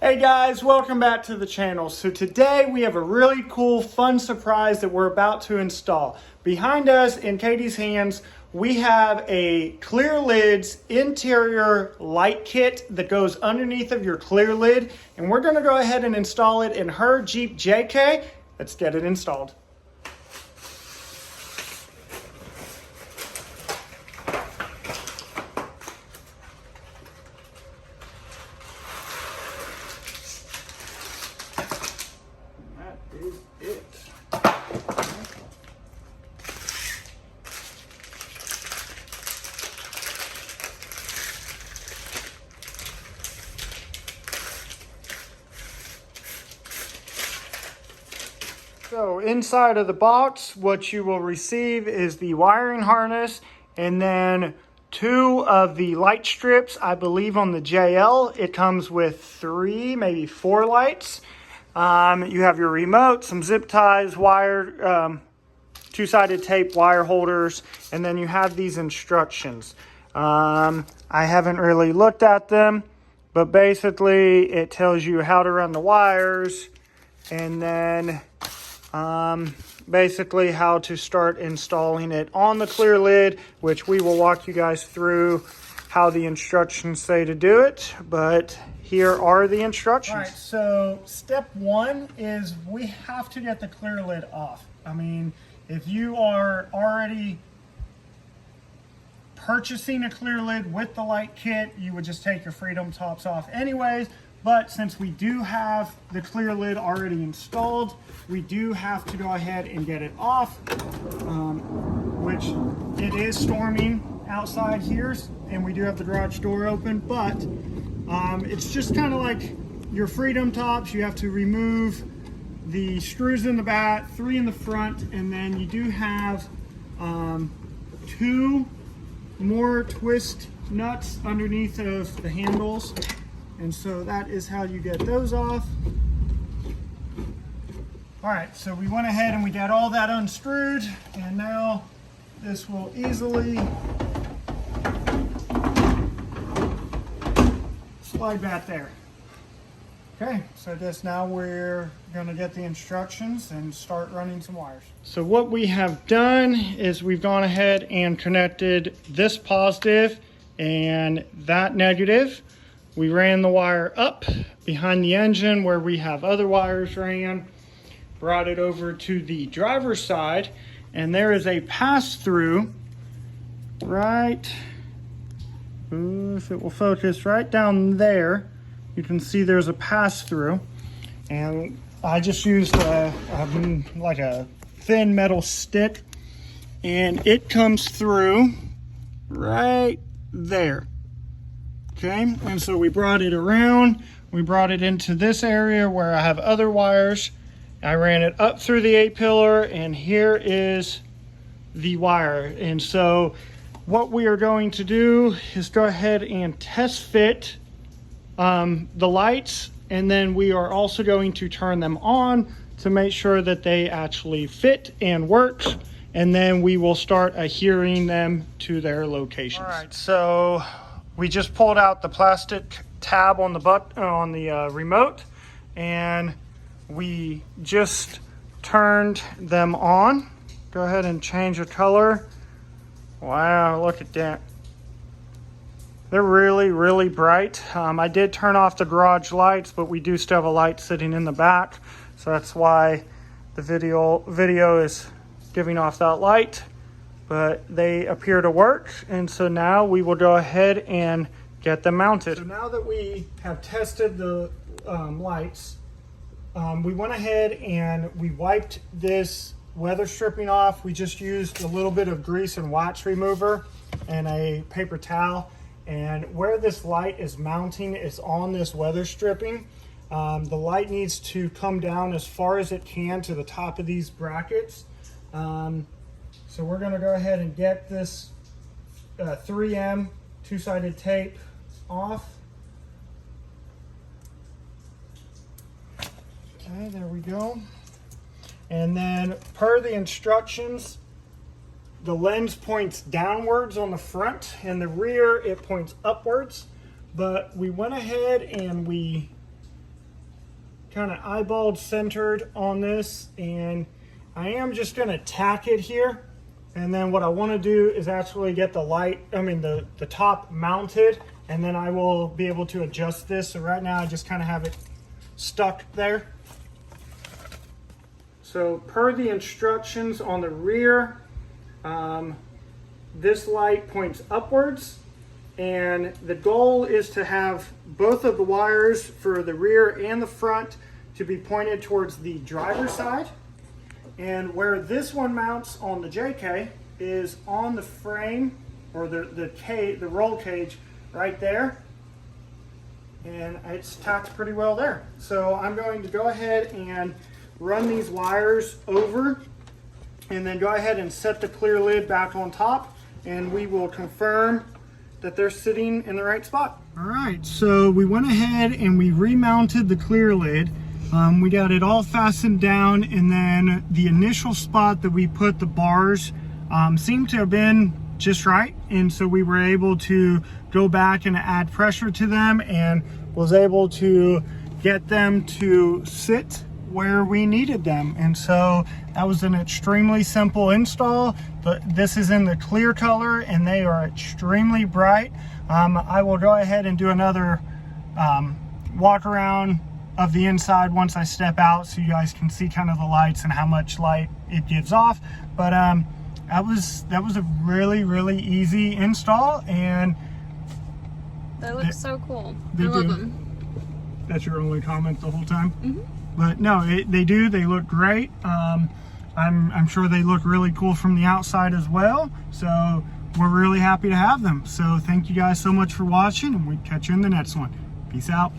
Hey guys, welcome back to the channel. So today we have a really cool, fun surprise that we're about to install. Behind us in Katie's hands, we have a Clear Lidz interior light kit that goes underneath of your Clear Lid, and we're gonna go ahead and install it in her Jeep JK. Let's get it installed. Is it. So inside of the box, what you will receive is the wiring harness and then 2 of the light strips. I believe on the JL, it comes with 3, maybe 4 lights. You have your remote, some zip ties, wire, 2-sided tape wire holders, and then you have these instructions. I haven't really looked at them, but basically it tells you how to run the wires, and then basically how to start installing it on the Clear Lid, which we will walk you guys through how the instructions say to do it, but here are the instructions. All right, so step 1 is we have to get the Clear Lid off. I mean, if you are already purchasing a Clear Lid with the light kit, you would just take your Freedom tops off anyways. But since we do have the Clear Lid already installed, we do have to go ahead and get it off, which it is storming outside here, and we do have the garage door open, but it's just kind of like your Freedom tops. You have to remove the screws in the back, 3 in the front, and then you do have 2 more twist nuts underneath of the handles. And so that is how you get those off. All right, so we went ahead and we got all that unscrewed, and now this will easily slide back there. Okay, so I guess now we're gonna get the instructions and start running some wires. So what we have done is we've gone ahead and connected this positive and that negative. We ran the wire up behind the engine where we have other wires ran, brought it over to the driver's side, and there is a pass-through right, if it will focus, right down there. You can see there's a pass-through, and I just used like a thin metal stick, and it comes through right there. Okay, and so we brought it around, we brought it into this area where I have other wires. I ran it up through the A-pillar, and here is the wire. And so what we are going to do is go ahead and test fit the lights, and then we are also going to turn them on to make sure that they actually fit and work, and then we will start adhering them to their locations. All right, so we just pulled out the plastic tab on the remote, and we just turned them on. Go ahead and change the color. Wow, look at that. They're really, really bright. I did turn off the garage lights, but we do still have a light sitting in the back, so that's why the video is giving off that light. But they appear to work, and so now we will go ahead and get them mounted. So now that we have tested the lights, we went ahead and we wiped this weather stripping off. We just used a little bit of grease and wax remover and a paper towel, and where this light is mounting is on this weather stripping. The light needs to come down as far as it can to the top of these brackets. So we're going to go ahead and get this 3M 2-sided tape off. Okay, there we go. And then per the instructions, the lens points downwards on the front, and the rear it points upwards. But we went ahead and we kind of eyeballed centered on this, and I am just going to tack it here. And then what I want to do is actually get the top mounted, and then I will be able to adjust this. So right now I just kind of have it stuck there. So per the instructions on the rear, this light points upwards, and the goal is to have both of the wires for the rear and the front to be pointed towards the driver's side. And where this one mounts on the JK is on the frame, or the roll cage right there, and it's tacked pretty well there. So I'm going to go ahead and run these wires over, and then go ahead and set the clear lid back on top, and we will confirm that they're sitting in the right spot. All right, so we went ahead and we remounted the clear lid. We got it all fastened down, and then the initial spot that we put the bars seemed to have been just right, and so we were able to go back and add pressure to them, and was able to get them to sit where we needed them. And so that was an extremely simple install. But this is in the clear color, and they are extremely bright. I will go ahead and do another walk around of the inside once I step out, so you guys can see kind of the lights and how much light it gives off. But that was a really easy install, and they look so cool. I love them. That's your only comment the whole time? Mm-hmm. But no, they do. They look great. I'm sure they look really cool from the outside as well. So we're really happy to have them. So thank you guys so much for watching, and we'll catch you in the next one. Peace out.